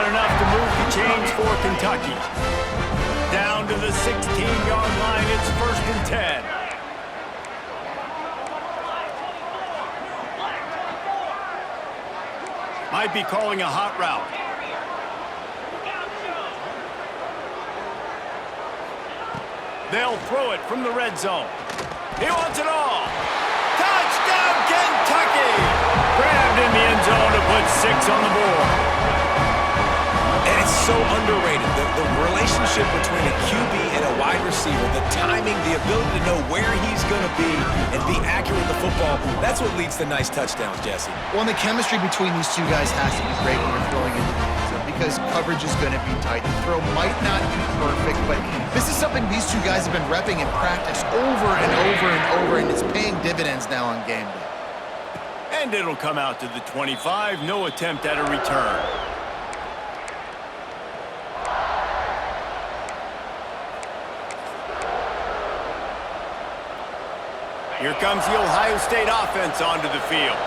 not enough to move the chains for Kentucky. Down to the 16-yard line, it's 1st and 10. Might be calling a hot route. They'll throw it from the red zone. He wants it all. Touchdown, Kentucky! Grabbed in the end zone to put 6 on the board. And it's so underrated. The relationship between a QB and a wide receiver, the timing, the ability to know where he's going to be and be accurate with the football, that's what leads to nice touchdowns, Jesse. Well, and the chemistry between these two guys has to be great when you're throwing into the end zone because coverage is going to be tight. The throw might not be perfect, but this is something these two guys have been repping in practice over and over and over, and it's paying dividends now on game day. And it'll come out to the 25. No attempt at a return. Here comes the Ohio State offense onto the field.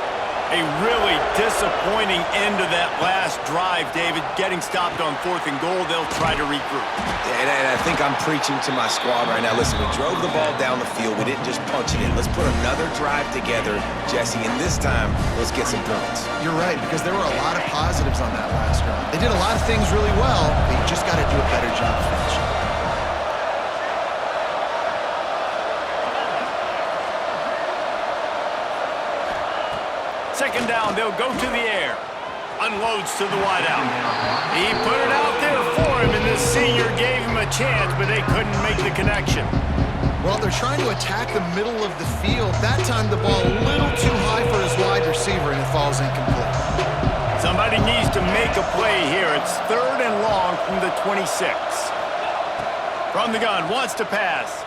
A really disappointing end to that last drive, David. Getting stopped on 4th and goal, they'll try to regroup. And I think I'm preaching to my squad right now. Listen, we drove the ball down the field. We didn't just punch it in. Let's put another drive together, Jesse, and this time, let's get some points. You're right, because there were a lot of positives on that last drive. They did a lot of things really well, but you just got to do a better job finishing. Second down, they'll go to the air. Unloads to the wideout. He put it out there for him, and the senior gave him a chance, but they couldn't make the connection. Well, they're trying to attack the middle of the field. That time the ball a little too high for his wide receiver, and it falls incomplete. Somebody needs to make a play here. It's 3rd and long from the 26. From the gun, wants to pass.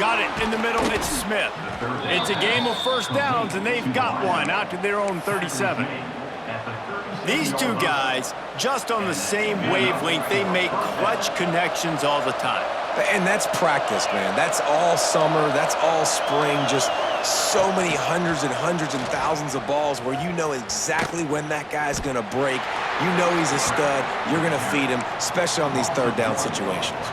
Got it in the middle, it's Smith. It's a game of first downs, and they've got one out to their own 37. These two guys, just on the same wavelength, they make clutch connections all the time. And that's practice, man. That's all summer. That's all spring. Just so many hundreds and thousands of balls where you know exactly when that guy's going to break. You know he's a stud. You're going to feed him, especially on these 3rd down situations.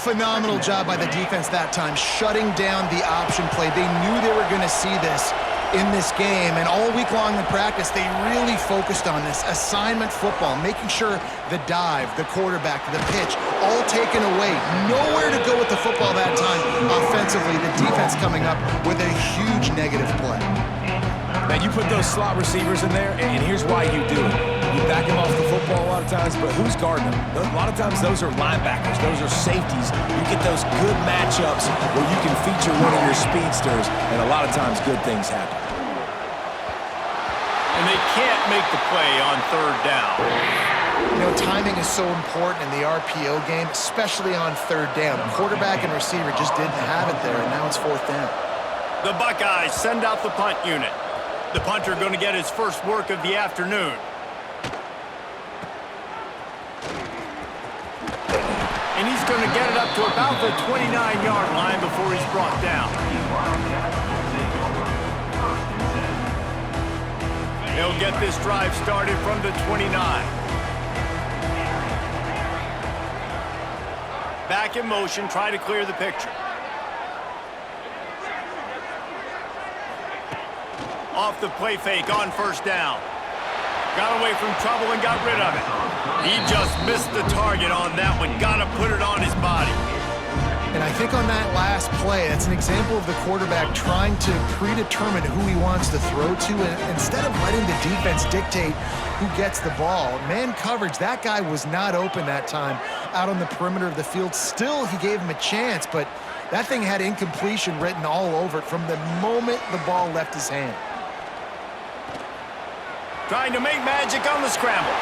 Phenomenal job by the defense that time, shutting down the option play. They knew they were going to see this in this game, and all week long in practice, they really focused on this assignment football, making sure the dive, the quarterback, the pitch, all taken away. Nowhere to go with the football that time offensively. The defense coming up with a huge negative play. Now, you put those slot receivers in there, and here's why you do it. You back them off the football a lot of times, but who's guarding them? A lot of times those are linebackers. Those are safeties. You get those good matchups where you can feature one of your speedsters, and a lot of times good things happen. And they can't make the play on 3rd down. You know, timing is so important in the RPO game, especially on 3rd down. Quarterback and receiver just didn't have it there, and now it's 4th down. The Buckeyes send out the punt unit. The punter going to get his first work of the afternoon. And he's going to get it up to about the 29-yard line before he's brought down. They'll get this drive started from the 29. Back in motion, try to clear the picture. Off the play fake on 1st down. Got away from trouble and got rid of it. He just missed the target on that one. Got to put it on his body. And I think on that last play, that's an example of the quarterback trying to predetermine who he wants to throw to, and instead of letting the defense dictate who gets the ball. Man coverage, that guy was not open that time out on the perimeter of the field. Still, he gave him a chance, but that thing had incompletion written all over it from the moment the ball left his hand. Trying to make magic on the scramble.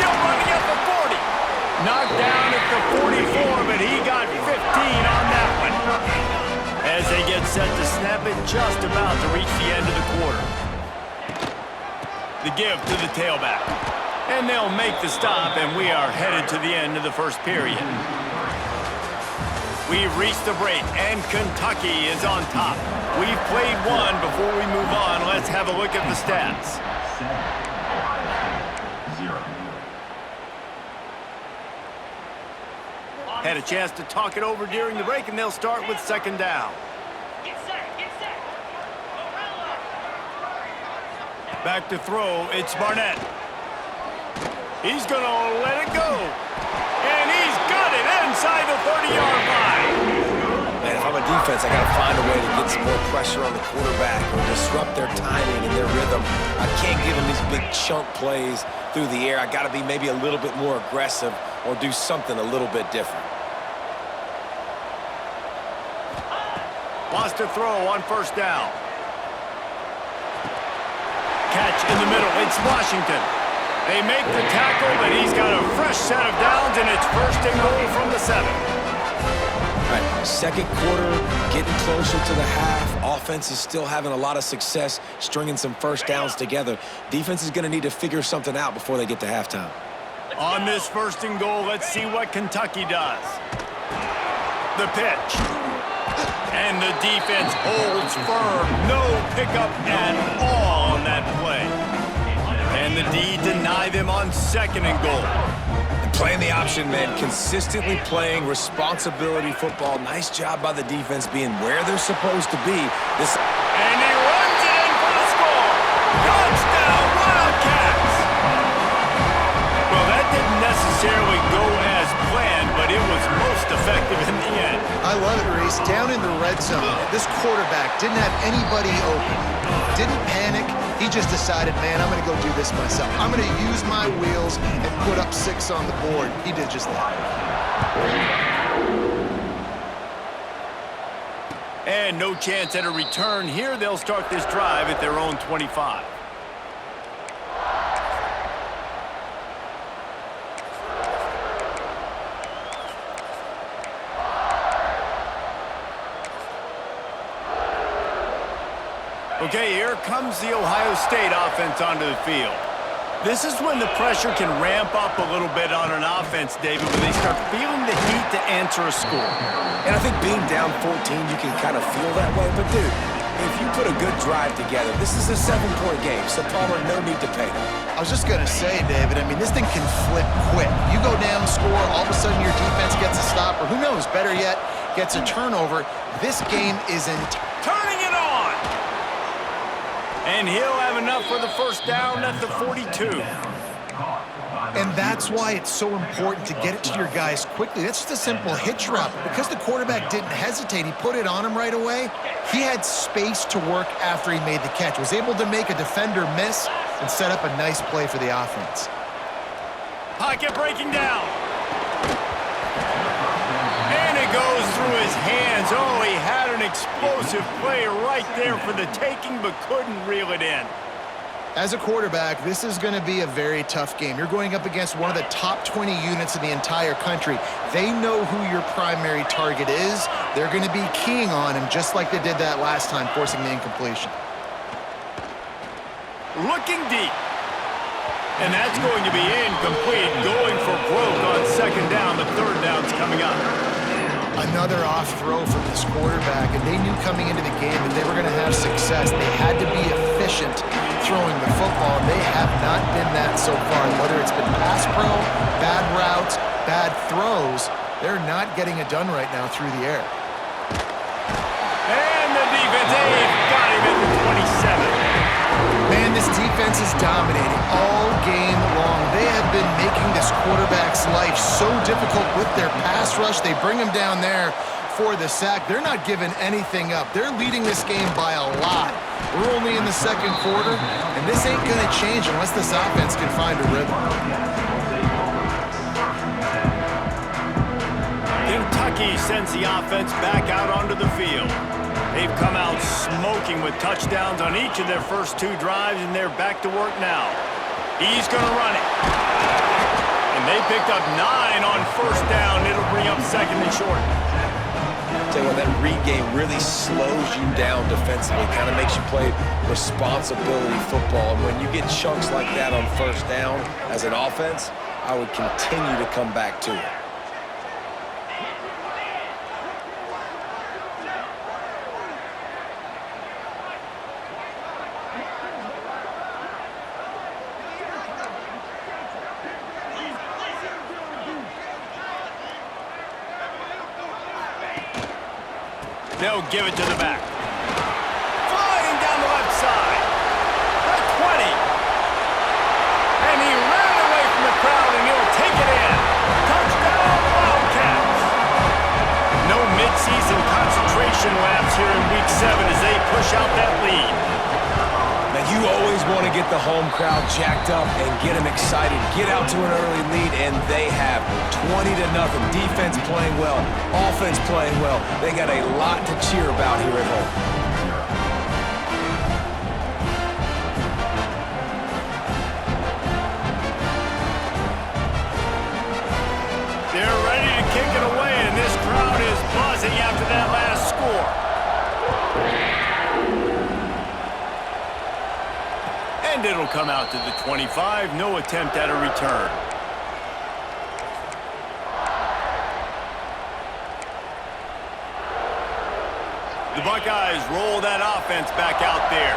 Still running at the 40. Knocked down at the 44, but he got 15 on that one. As they get set to snap it, just about to reach the end of the quarter. The give to the tailback. And they'll make the stop, and we are headed to the end of the first period. We've reached the break, and Kentucky is on top. We've played one. Before we move on, let's have a look at the stats. Had a chance to talk it over during the break, and they'll start with second down. Back to throw, it's Barnett. He's going to let it go. And he's got it inside the 30-yard line. Man, if I'm a defense, I got to find a way to get some more pressure on the quarterback or disrupt their timing and their rhythm. I can't give them these big chunk plays through the air. I got to be maybe a little bit more aggressive or do something a little bit different. Wants to throw on first down. Catch in the middle. It's Washington. They make the tackle, and he's got a fresh set of downs, and it's first and goal from the 7. All right, second quarter, getting closer to the half. Offense is still having a lot of success stringing some first downs together. Defense is going to need to figure something out before they get to halftime. On this first and goal, let's see what Kentucky does. The pitch. And the defense holds firm. No pickup at all on that play. And the D deny them on second and goal. And playing the option, man, consistently playing responsibility football. Nice job by the defense being where they're supposed to be. And he runs it in for the score. Touchdown, Wildcats! Well, that didn't necessarily go as planned, but it was most effective in the end. I love it, Reese. Down in the red zone, this quarterback didn't have anybody open. Didn't panic. He just decided, man, I'm going to go do this myself. I'm going to use my wheels and put up 6 on the board. He did just that. And no chance at a return here. They'll start this drive at their own 25. Okay, here comes the Ohio State offense onto the field. This is when the pressure can ramp up a little bit on an offense, David, when they start feeling the heat to answer a score. And I think being down 14, you can kind of feel that way. But, dude, if you put a good drive together, this is a 7-point game, so Palmer, no need to panic. I was just going to say, David, I mean, this thing can flip quick. You go down, score, all of a sudden your defense gets a stop, or who knows, better yet, gets a turnover. This game isn't turning it on. And he'll have enough for the first down at the 42. And that's why it's so important to get it to your guys quickly. That's just a simple hitch route. Because the quarterback didn't hesitate, he put it on him right away. He had space to work after he made the catch. Was able to make a defender miss and set up a nice play for the offense. Pocket breaking down. And it goes through his hands. Oh, he had an explosive play right there for the taking, but couldn't reel it in. As a quarterback, this is going to be a very tough game. You're going up against one of the top 20 units in the entire country. They know who your primary target is. They're going to be keying on him just like they did that last time, forcing the incompletion. Looking deep. And that's going to be incomplete. Going for broke on second down. The third down's coming up. Another off throw from this quarterback, and they knew coming into the game that they were going to have success. They had to be efficient throwing the football, and they have not been that so far. Whether it's been pass pro, bad routes, bad throws, they're not getting it done right now through the air. And the defense, they've got him at the 27. Man, this defense is dominating all game long. They have been making this quarterback's life so difficult with their pass rush. They bring him down there for the sack. They're not giving anything up. They're leading this game by a lot. We're only in the second quarter, and this ain't going to change unless this offense can find a rhythm. Kentucky sends the offense back out onto the field. They've come out smoking with touchdowns on each of their first 2 drives, and they're back to work now. He's going to run it. And they picked up 9 on first down. It'll bring up second and short. Tell you what, that read game really slows you down defensively, kind of makes you play responsibility football. And when you get chunks like that on first down as an offense, I would continue to come back to it. They'll give it to the back. Flying down the left side. At 20. And he ran away from the crowd, and he'll take it in. Touchdown, Wildcats. No midseason concentration laps here in Week 7 as they push out that lead. Now, you always want to get the home crowd jacked up and get them excited. Get out to an early lead, and they have 20-0. Defense playing well, offense playing well. They got a lot to cheer about here at home. They're ready to kick it away, and this crowd is buzzing after that last score. And it'll come out to the 25. No attempt at a return. The Buckeyes roll that offense back out there.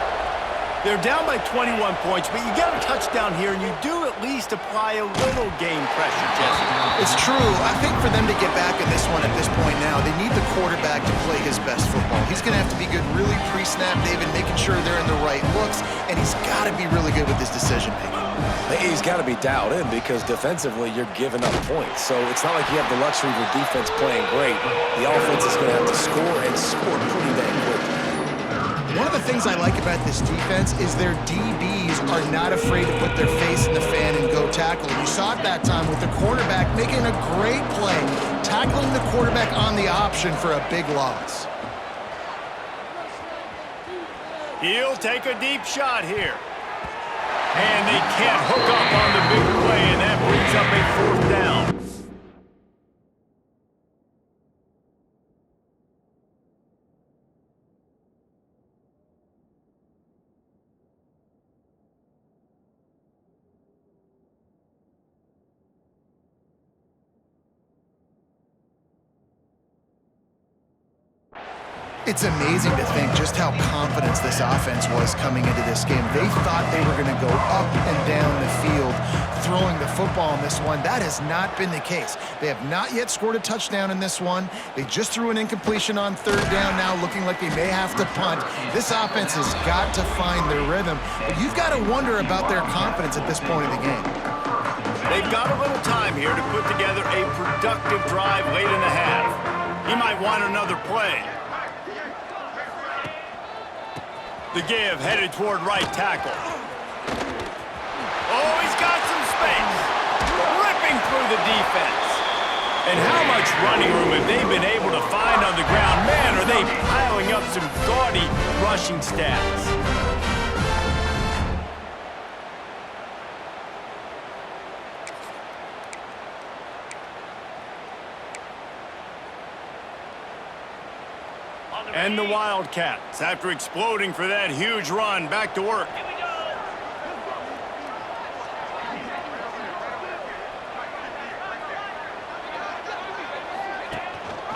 They're down by 21 points, but you get a touchdown here, and you do at least apply a little game pressure, Jesse. It's true. I think for them to get back in this one at this point now, they need the quarterback to play his best football. He's going to have to be good really pre-snap, David, making sure they're in the right looks, and he's got to be really good with his decision-making. He's got to be dialed in because defensively you're giving up points. So it's not like you have the luxury of your defense playing great. The offense is going to have to score and score pretty dang quickly. One of the things I like about this defense is their DBs are not afraid to put their face in the fan and go tackle. You saw it that time with the cornerback making a great play, tackling the quarterback on the option for a big loss. He'll take a deep shot here. And they can't hook up on the big play, and that brings up a 4th down. It's amazing to think just how confident this offense was coming into this game. They thought they were going to go up and down the field throwing the football in this one. That has not been the case. They have not yet scored a touchdown in this one. They just threw an incompletion on 3rd down now, looking like they may have to punt. This offense has got to find their rhythm, but you've got to wonder about their confidence at this point in the game. They've got a little time here to put together a productive drive late in the half. He might want another play. The give headed toward right tackle. Oh, he's got some space. Ripping through the defense. And how much running room have they been able to find on the ground? Man, are they piling up some gaudy rushing stats. And the Wildcats, after exploding for that huge run, back to work.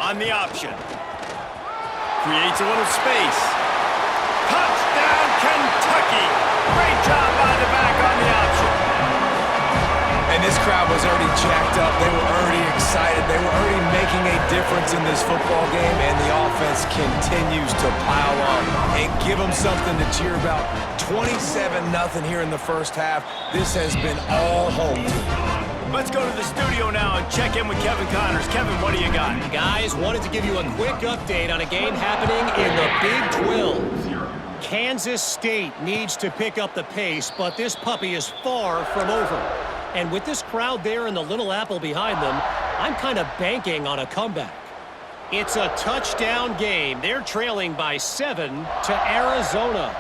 On the option. Creates a little space. Touchdown, Kentucky! Great job by the back on the option. And this crowd was already jacked up. They were already excited. They were already making a difference in this football game, and the offense continues to pile on and give them something to cheer about. 27-0 here in the first half. This has been all home team. Let's go to the studio now and check in with Kevin Connors. Kevin, what do you got? Guys, wanted to give you a quick update on a game happening in the Big 12. Kansas State needs to pick up the pace, but this puppy is far from over. And with this crowd there and the Little Apple behind them, I'm kind of banking on a comeback. It's a touchdown game. They're trailing by 7 to Arizona.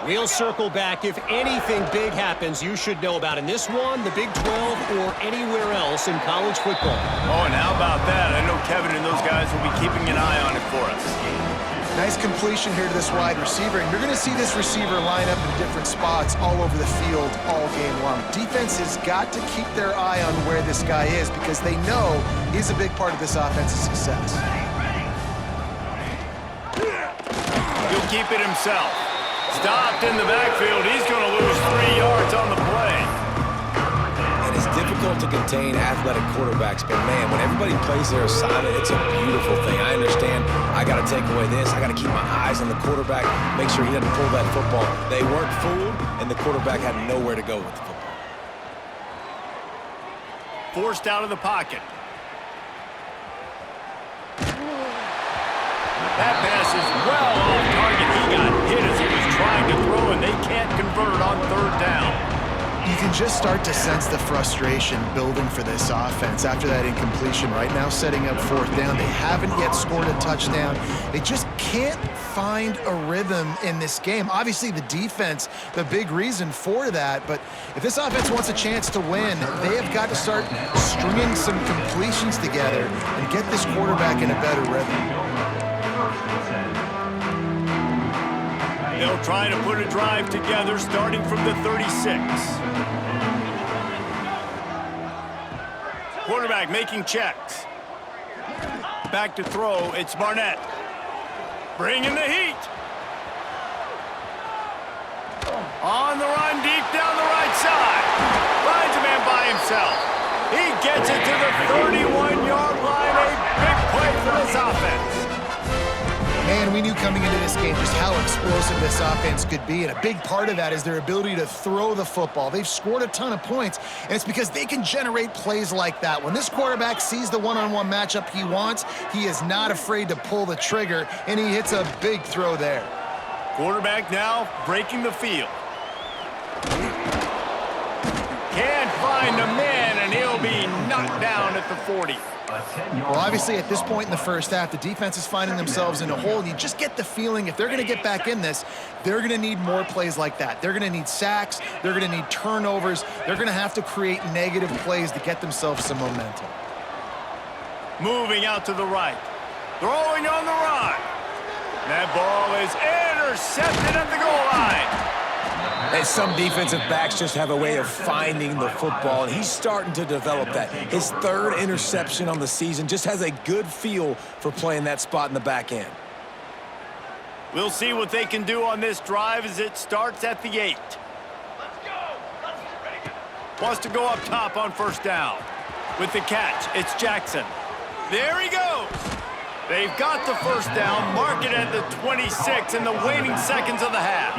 We'll circle back. If anything big happens, you should know about in this one, the Big 12, or anywhere else in college football. Oh, and how about that? I know Kevin and those guys will be keeping an eye on it for us. Nice completion here to this wide receiver, and you're going to see this receiver line up in different spots all over the field all game long. Defense has got to keep their eye on where this guy is because they know he's a big part of this offense's success. He'll keep it himself. Stopped in the backfield. He's going to lose 3 yards on the play. And it's difficult to contain athletic quarterbacks, but man, when everybody plays their assignment, it's a beautiful thing. I understand I got to take away this. I got to keep my eyes on the quarterback, make sure he doesn't pull that football. They weren't fooled, and the quarterback had nowhere to go with the football. Forced out of the pocket. That pass is well off target. He got hit as he was trying to throw, and they can't convert on third down. You can just start to sense the frustration building for this offense after that incompletion. Right now, setting up fourth down. They haven't yet scored a touchdown. They just can't find a rhythm in this game. Obviously, the defense, the big reason for that. But if this offense wants a chance to win, they have got to start stringing some completions together and get this quarterback in a better rhythm. They'll try to put a drive together starting from the 36. Quarterback making checks. Back to throw, it's Barnett. Bringing the heat. On the run, deep down the right side. Finds a man by himself. He gets it to the 31-yard line. A big play for this offense. Man, we knew coming into this game just how explosive this offense could be, and a big part of that is their ability to throw the football. They've scored a ton of points, and it's because they can generate plays like that. When this quarterback sees the one-on-one matchup he wants, he is not afraid to pull the trigger, and he hits a big throw there. Quarterback now breaking the field. Can't find a man, and he'll be knocked down at the 40. Well, obviously, at this point in the first half, the defense is finding themselves in a hole, and you just get the feeling if they're going to get back in this, they're going to need more plays like that. They're going to need sacks. They're going to need turnovers. They're going to have to create negative plays to get themselves some momentum. Moving out to the right. Throwing on the run. That ball is intercepted at the goal line. And some defensive backs just have a way of finding the football, and he's starting to develop that. His third interception on the season, just has a good feel for playing that spot in the back end. We'll see what they can do on this drive as it starts at the 8. Wants to go up top on first down. With the catch, it's Jackson. There he goes. They've got the first down, mark it at the 26 in the waning seconds of the half.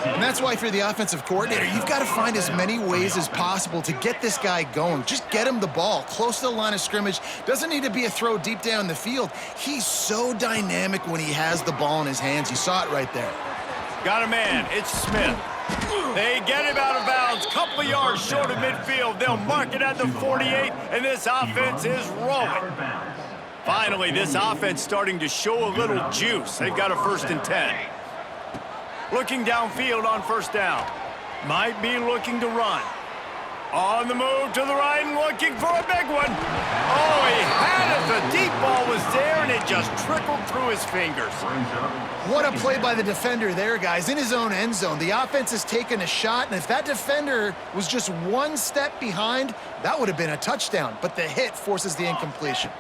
And that's why, for the offensive coordinator, you've got to find as many ways as possible to get this guy going. Just get him the ball close to the line of scrimmage. Doesn't need to be a throw deep down the field. He's so dynamic when he has the ball in his hands. You saw it right there. Got a man. It's Smith. They get him out of bounds. Couple of yards short of midfield. They'll mark it at the 48, and this offense is rolling. Finally, this offense starting to show a little juice. They've got a 1st and 10. Looking downfield on first down. Might be looking to run. On the move to the right and looking for a big one. Oh, he had it. The deep ball was there, and it just trickled through his fingers. What a play by the defender there, guys, in his own end zone. The offense has taken a shot, and if that defender was just one step behind, that would have been a touchdown. But the hit forces the incompletion.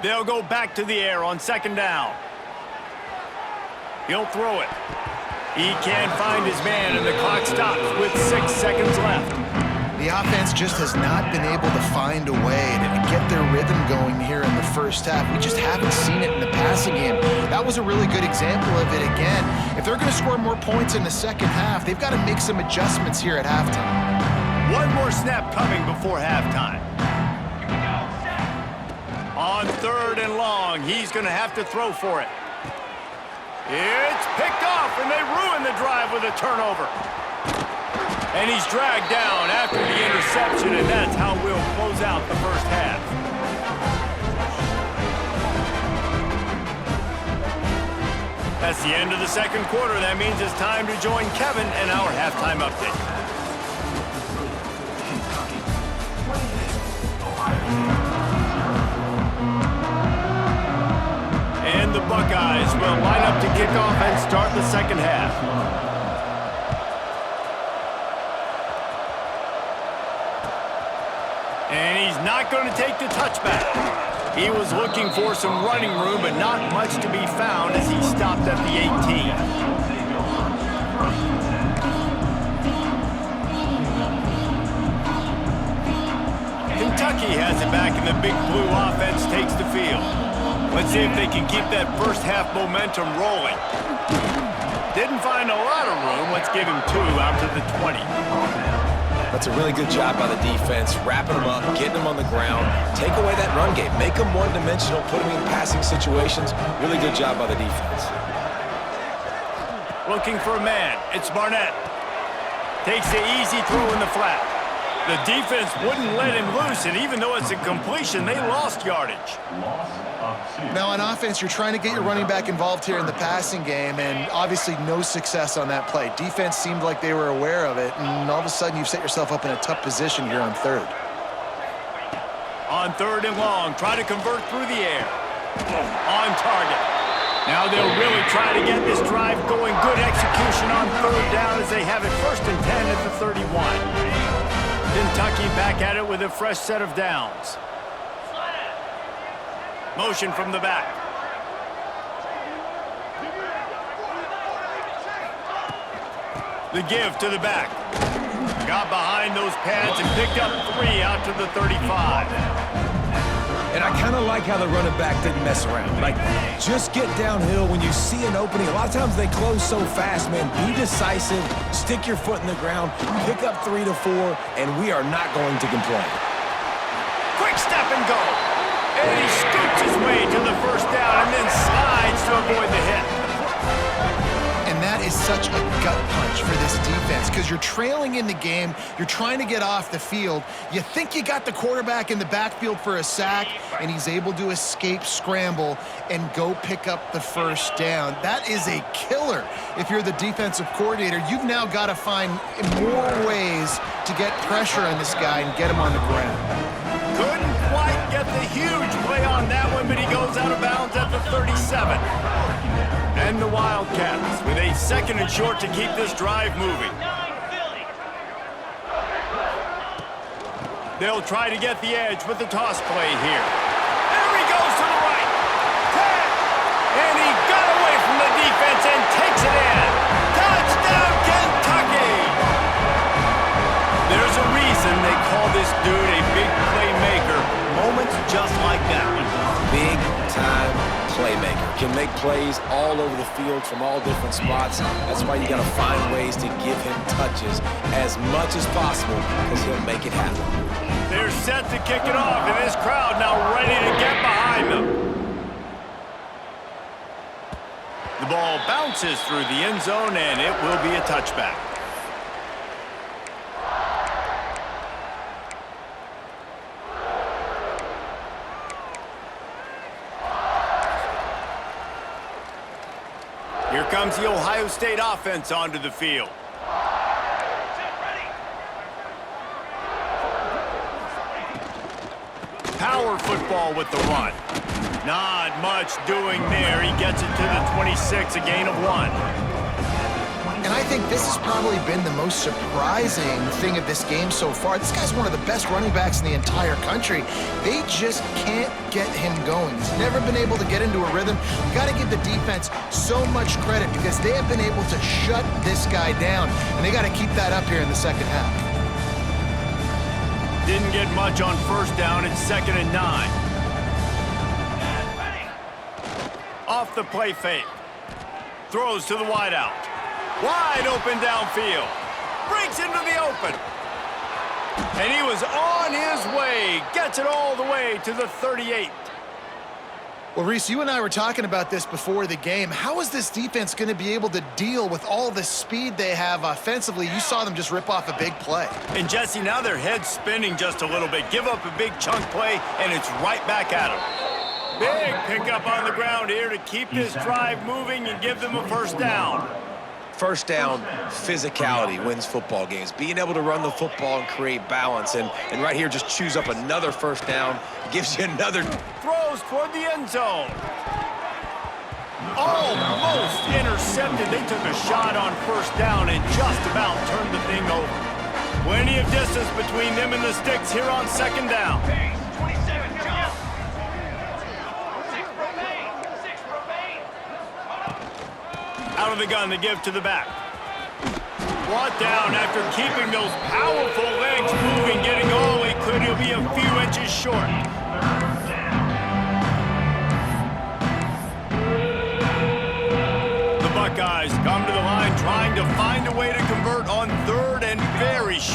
They'll go back to the air on 2nd down. He'll throw it. He can't find his man, and the clock stops with 6 seconds left. The offense just has not been able to find a way to get their rhythm going here in the first half. We just haven't seen it in the passing game. That was a really good example of it again. If they're going to score more points in the second half, they've got to make some adjustments here at halftime. One more snap coming before halftime. On 3rd and long, he's going to have to throw for it. It's picked off, and they ruin the drive with a turnover. And he's dragged down after the interception, and that's how we'll close out the first half. That's the end of the second quarter. That means it's time to join Kevin in our halftime update. And the Buckeyes will line up to kick off and start the second half. And he's not going to take the touchback. He was looking for some running room, but not much to be found as he stopped at the 18. and the Big Blue offense takes the field. Let's see if they can keep that first half momentum rolling. Didn't find a lot of room. Let's give him 2 out to the 20. That's a really good job by the defense, wrapping them up, getting them on the ground, take away that run game, make them one-dimensional, put them in passing situations. Really good job by the defense. Looking for a man. It's Barnett. Takes the easy throw in the flat. The defense wouldn't let him loose, and even though it's a completion, they lost yardage. Now on offense, you're trying to get your running back involved here in the passing game, and obviously no success on that play. Defense seemed like they were aware of it, and all of a sudden you've set yourself up in a tough position here on 3rd. On 3rd and long, try to convert through the air. On target. Now they'll really try to get this drive going. Good execution on 3rd down as they have it 1st and 10 at the 31. Kentucky back at it with a fresh set of downs. Motion from the back. The give to the back. Got behind those pads and picked up 3 out to the 35. And I kind of like how the running back didn't mess around. Like, just get downhill when you see an opening. A lot of times they close so fast, man. Be decisive, stick your foot in the ground, pick up 3 to 4, and we are not going to complain. Quick step and go. And he scoots his way to the 1st down and then slides to avoid the hit. And that is such a gut punch for this defense because you're trailing in the game. You're trying to get off the field. You think you got the quarterback in the backfield for a sack, and he's able to escape, scramble, and go pick up the 1st down. That is a killer if you're the defensive coordinator. You've now got to find more ways to get pressure on this guy and get him on the ground. Couldn't quite get the huge play on that one, but he goes out of bounds at the 37. And the Wildcats with a 2nd and short to keep this drive moving. They'll try to get the edge with the toss play here. There he goes to the right. 10. And he got away from the defense and takes it in. Touchdown, Kentucky! There's a reason they call this dude a big playmaker. Moments just like that one. Big time playmaker. Can make plays all over the field from all different spots. That's why you got to find ways to give him touches as much as possible because he'll make it happen. They're set to kick it off, and this crowd now ready to get behind them. The ball bounces through the end zone, and it will be a touchback. Here comes the Ohio State offense onto the field. Power football with the run. Not much doing there. He gets it to the 26, a gain of 1. And I think this has probably been the most surprising thing of this game so far. This guy's one of the best running backs in the entire country. They just can't get him going. He's never been able to get into a rhythm. You got to give the defense so much credit because they have been able to shut this guy down, and they got to keep that up here in the 2nd half. Didn't get much on 1st down. It's 2nd and 9. Off the play fake. Throws to the wideout. Wide open downfield. Breaks into the open. And he was on his way. Gets it all the way to the 38. Well, Reese, you and I were talking about this before the game. How is this defense going to be able to deal with all the speed they have offensively? You saw them just rip off a big play. And Jesse, now their head's spinning just a little bit. Give up a big chunk play, and it's right back at them. Big pickup on the ground here to keep this drive moving and give them a 1st down. 1st down, physicality wins football games. Being able to run the football and create balance. And right here, just choose up another 1st down. Gives you another. Throws toward the end zone. Almost intercepted. They took a shot on 1st down and just about turned the thing over. Plenty of distance between them and the sticks here on 2nd down. Out of the gun to give to the back. Brought down after keeping those powerful legs moving, getting all he could. He'll be a few inches short.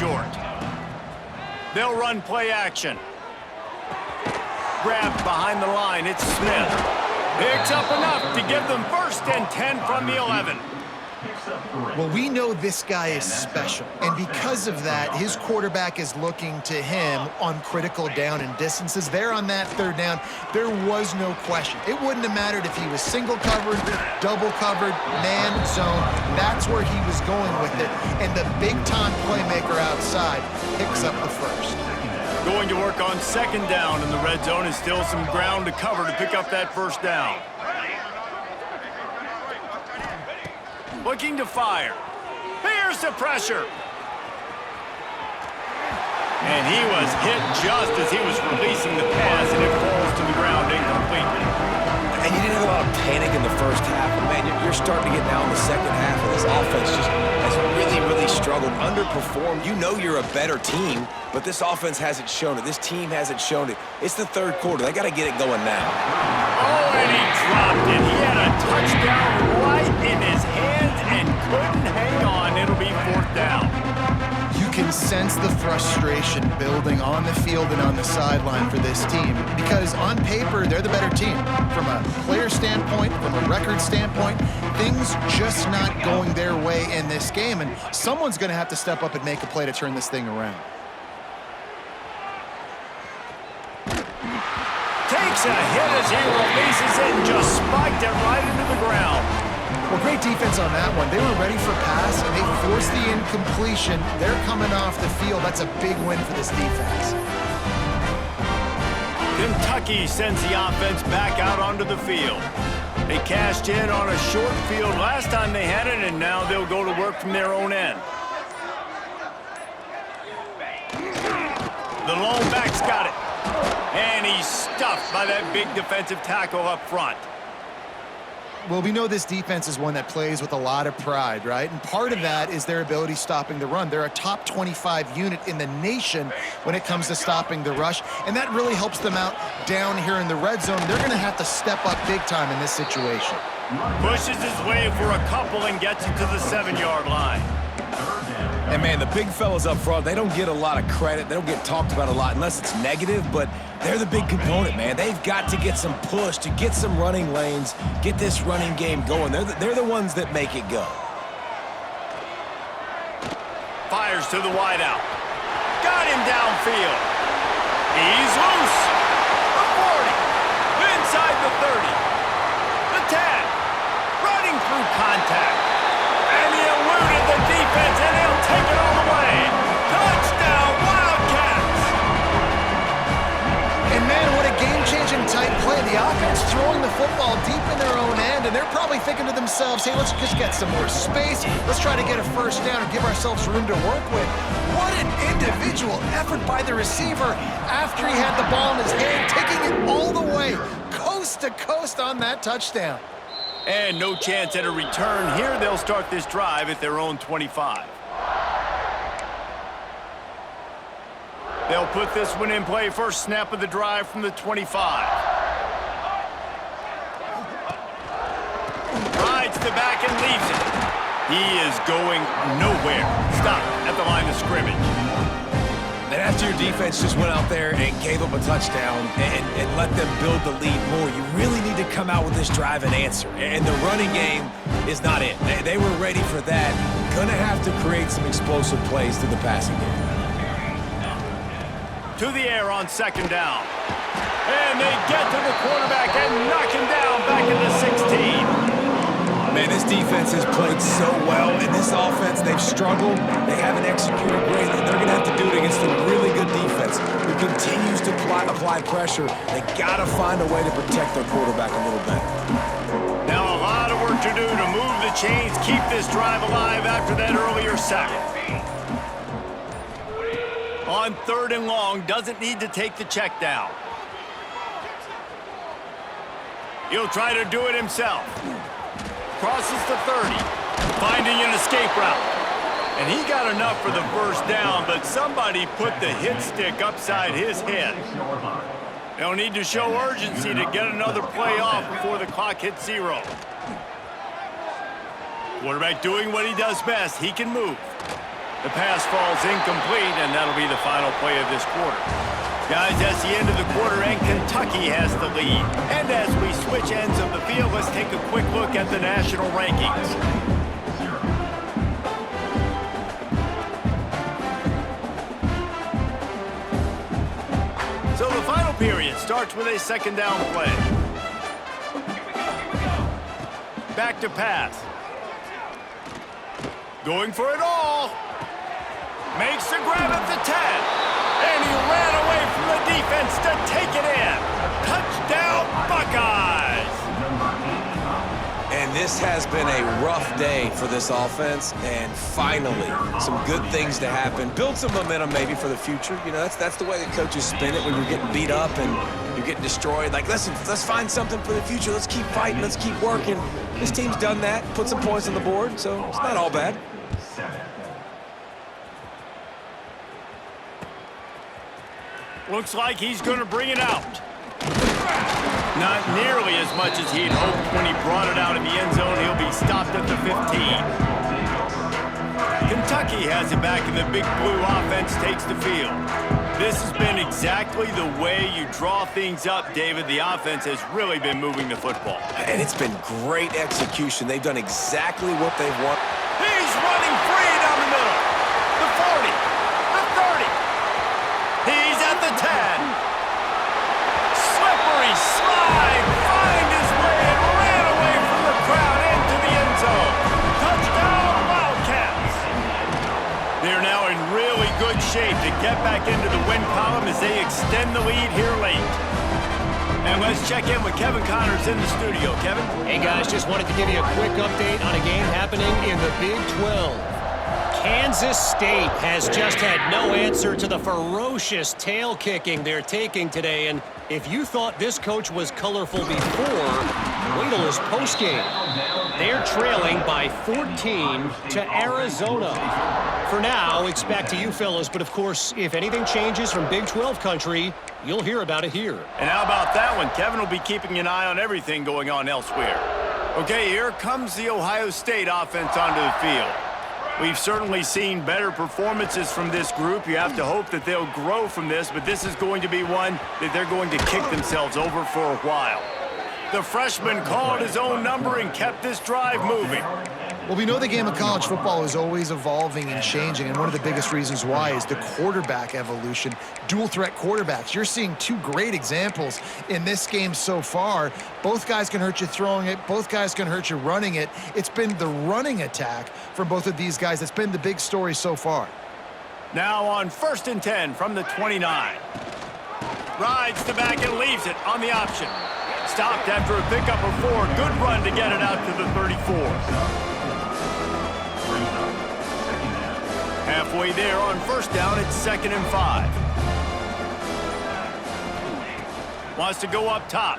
short. They'll run play action. Grabbed behind the line, it's Smith. Picks up enough to give them 1st and 10 from the 11. Well, we know this guy is special, and because of that, his quarterback is looking to him on critical down and distances. There on that 3rd down, there was no question. It wouldn't have mattered if he was single covered, double covered, man zone. That's where he was going with it, and the big-time playmaker outside picks up the 1st. Going to work on 2nd down in the red zone is still some ground to cover to pick up that 1st down. Looking to fire. Here's the pressure. And he was hit just as he was releasing the pass, and it falls to the ground incomplete. And you didn't have a lot of panic in the 1st half, but man, you're starting to get now in the 2nd half, and this offense just has really struggled, underperformed. You know you're a better team, but this offense hasn't shown it. This team hasn't shown it. It's the 3rd quarter. They got to get it going now. Oh, and he dropped it. He had a touchdown right in his hands and couldn't hang on. It'll be 4th down. You can sense the frustration building on the field and on the sideline for this team because on paper, they're the better team. From a player standpoint, from a record standpoint, things just not going their way in this game, and someone's going to have to step up and make a play to turn this thing around. Takes a hit as he releases it and just spiked it right into the ground. Well, great defense on that one. They were ready for pass, and they forced the incompletion. They're coming off the field. That's a big win for this defense. Kentucky sends the offense back out onto the field. They cashed in on a short field last time they had it, and now they'll go to work from their own end. The lone back's got it. And he's stuffed by that big defensive tackle up front. Well, we know this defense is one that plays with a lot of pride, right? And part of that is their ability stopping the run. They're a top 25 unit in the nation when it comes to stopping the rush, and that really helps them out down here in the red zone. They're going to have to step up big time in this situation. Pushes his way for a couple and gets it to the 7-yard line. And, man, the big fellas up front, they don't get a lot of credit. They don't get talked about a lot unless it's negative, but they're the big component, man. They've got to get some push, to get some running lanes, get this running game going. They're the ones that make it go. Fires to the wideout. Got him downfield. He's loose. The 40. Inside the 30. The 10. Running through contact. And he eluded the defense, and he'll take it all the way. Touchdown, Wildcats! And, man, what a game-changing type play. The offense throwing the football deep in their own end, and they're probably thinking to themselves, hey, let's just get some more space. Let's try to get a 1st down and give ourselves room to work with. What an individual effort by the receiver after he had the ball in his hand, taking it all the way, coast to coast on that touchdown. And no chance at a return here. They'll start this drive at their own 25. They'll put this one in play. First snap of the drive from the 25. Rides the back and leaves it. He is going nowhere. Stop at the line of scrimmage. And after your defense just went out there and gave up a touchdown and let them build the lead more, you really need to come out with this drive and answer. And the running game is not it. They were ready for that. Gonna have to create some explosive plays through the passing game. To the air on 2nd down. And they get to the quarterback and knock him down back into 16. Man, this defense has played so well. In this offense, they've struggled. They haven't executed greatly. They're going to have to do it against a really good defense who continues to apply pressure. They got to find a way to protect their quarterback a little better. Now a lot of work to do to move the chains, keep this drive alive after that earlier sack. On 3rd and long, doesn't need to take the check down. He'll try to do it himself. Crosses the 30, finding an escape route. And he got enough for the 1st down, but somebody put the hit stick upside his head. They'll need to show urgency to get another play off before the clock hits 0. Quarterback doing what he does best. He can move. The pass falls incomplete, and that'll be the final play of this quarter. Guys, that's the end of the quarter, and Kentucky has the lead. And as we switch ends of the field, let's take a quick look at the national rankings. So the final period starts with a second down play. Back to pass. Going for it all. Makes the grab at the 10. And he ran away from the defense to take it in. Touchdown, Buckeyes! And this has been a rough day for this offense, and finally, some good things to happen. Build some momentum maybe for the future. You know, that's the way the coaches spin it when you're getting beat up and you're getting destroyed. Like, listen, let's find something for the future. Let's keep fighting. Let's keep working. This team's done that, put some points on the board, so it's not all bad. Looks like he's going to bring it out. Not nearly as much as he'd hoped when he brought it out in the end zone. He'll be stopped at the 15. Kentucky has it back, and the Big Blue offense takes the field. This has been exactly the way you draw things up, David. The offense has really been moving the football. And it's been great execution. They've done exactly what they've wanted. He's running free down the middle. The 40, the 30. He's at the 10. Slippery slide, find his way and ran away from the crowd into the end zone. Touchdown, Wildcats. They're now in really good shape to get back into the win column as they extend the lead here late. And let's check in with Kevin Connors in the studio. Kevin? Hey, guys, just wanted to give you a quick update on a game happening in the Big 12. Kansas State has just had no answer to the ferocious tail kicking they're taking today. And if you thought this coach was colorful before, wait till his postgame. They're trailing by 14 to Arizona. For now, it's back to you fellas. But, of course, if anything changes from Big 12 country, you'll hear about it here. And how about that one? Kevin will be keeping an eye on everything going on elsewhere. Okay, here comes the Ohio State offense onto the field. We've certainly seen better performances from this group. You have to hope that they'll grow from this, but this is going to be one that they're going to kick themselves over for a while. The freshman called his own number and kept this drive moving. Well, we know the game of college football is always evolving and changing, and one of the biggest reasons why is the quarterback evolution. Dual threat quarterbacks. You're seeing two great examples in this game so far. Both guys can hurt you throwing it. Both guys can hurt you running it. It's been the running attack from both of these guys that's been the big story so far. Now on 1st and 10 from the 29. Rides the back and leaves it on the option. Stopped after a pickup of 4. Good run to get it out to the 34. Halfway there on 1st down, it's 2nd and 5. Wants to go up top.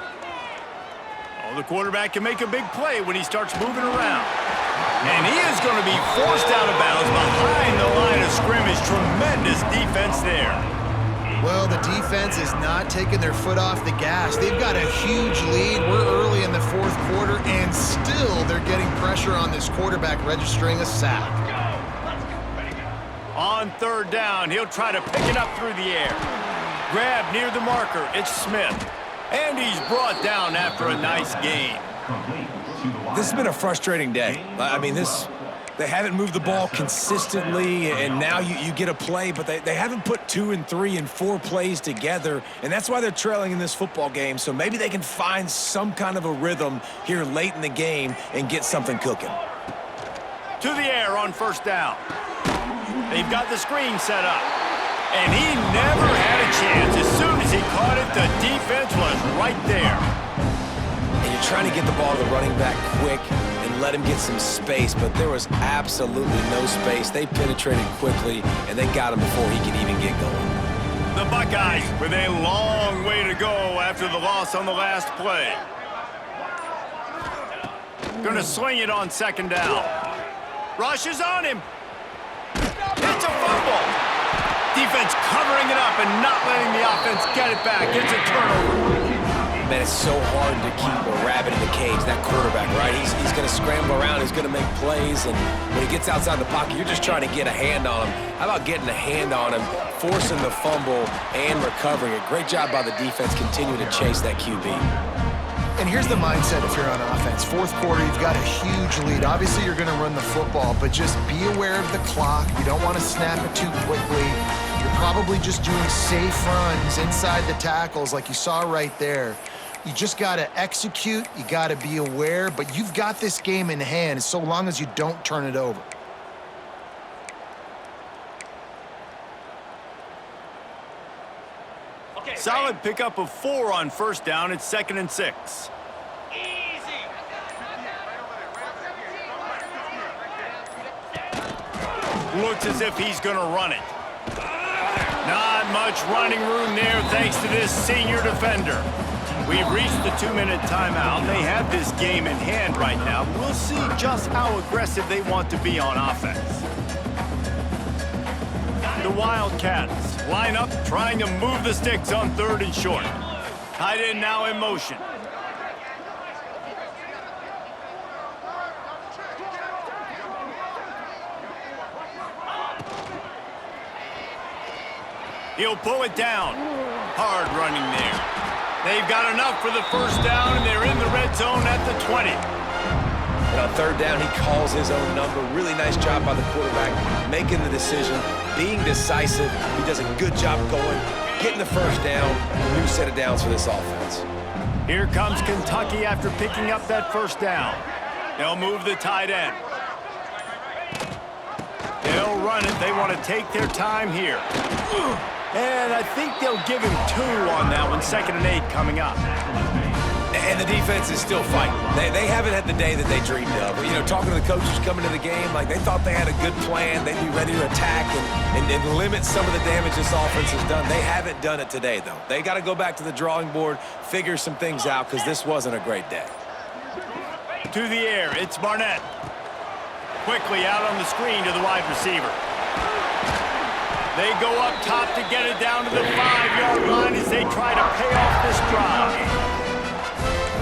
Oh, the quarterback can make a big play when he starts moving around. And he is going to be forced out of bounds behind the line of scrimmage. Tremendous defense there. Well, the defense is not taking their foot off the gas. They've got a huge lead. We're early in the 4th quarter, and still they're getting pressure on this quarterback, registering a sack. On 3rd down, he'll try to pick it up through the air. Grab near the marker, it's Smith. And he's brought down after a nice gain. This has been a frustrating day. I mean, they haven't moved the ball consistently, and now you get a play, but they haven't put 2 and 3 and 4 plays together, and that's why they're trailing in this football game. So maybe they can find some kind of a rhythm here late in the game and get something cooking. To the air on 1st down. They've got the screen set up. And he never had a chance. As soon as he caught it, the defense was right there. And you're trying to get the ball to the running back quick and let him get some space, but there was absolutely no space. They penetrated quickly, and they got him before he could even get going. The Buckeyes with a long way to go after the loss on the last play. Going to sling it on 2nd down. Rushes on him. It's a fumble. Defense covering it up and not letting the offense get it back. It's a turnover. man, it's so hard to keep a rabbit in the cage, that quarterback, right? He's going to scramble around, he's going to make plays, and when he gets outside the pocket, you're just trying to get a hand on him. How about getting a hand on him, forcing the fumble, and recovering it? Great job by the defense continuing to chase that QB. And here's the mindset if you're on offense. Fourth quarter, you've got a huge lead. Obviously, you're going to run the football, but just be aware of the clock. You don't want to snap it too quickly. You're probably just doing safe runs inside the tackles like you saw right there. You just got to execute. You got to be aware, but you've got this game in hand so long as you don't turn it over. Solid pickup of 4 on first down. It's 2nd and 6. Looks as if he's going to run it. Not much running room there thanks to this senior defender. We've reached the 2-minute timeout. They have this game in hand right now. We'll see just how aggressive they want to be on offense. The Wildcats line up, trying to move the sticks on 3rd and short. Tight end now in motion. He'll pull it down. Hard running there. They've got enough for the first down, and they're in the red zone at the 20. And on 3rd down, he calls his own number. Really nice job by the quarterback, making the decision, being decisive. He does a good job going, getting the first down, a new set of downs for this offense. Here comes Kentucky after picking up that first down. They'll move the tight end. They'll run it. They want to take their time here. And I think they'll give him 2 on that one. 2nd and 8 coming up. And the defense is still fighting. They haven't had the day that they dreamed of. You know, talking to the coaches coming to the game, like they thought they had a good plan. They'd be ready to attack and limit some of the damage this offense has done. They haven't done it today, though. They got to go back to the drawing board, figure some things out, because this wasn't a great day. To the air, it's Barnett. Quickly out on the screen to the wide receiver. They go up top to get it down to the 5-yard line as they try to pay off this drive.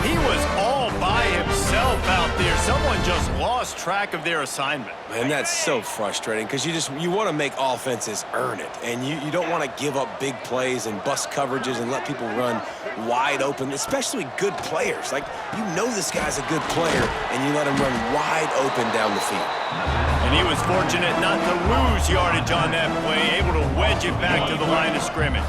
He was all by himself out there. Someone just lost track of their assignment. Man, that's so frustrating because you want to make offenses earn it, and you don't want to give up big plays and bust coverages and let people run wide open, especially good players. Like, you know this guy's a good player, and you let him run wide open down the field. And he was fortunate not to lose yardage on that play, able to wedge it back to the line of scrimmage.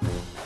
you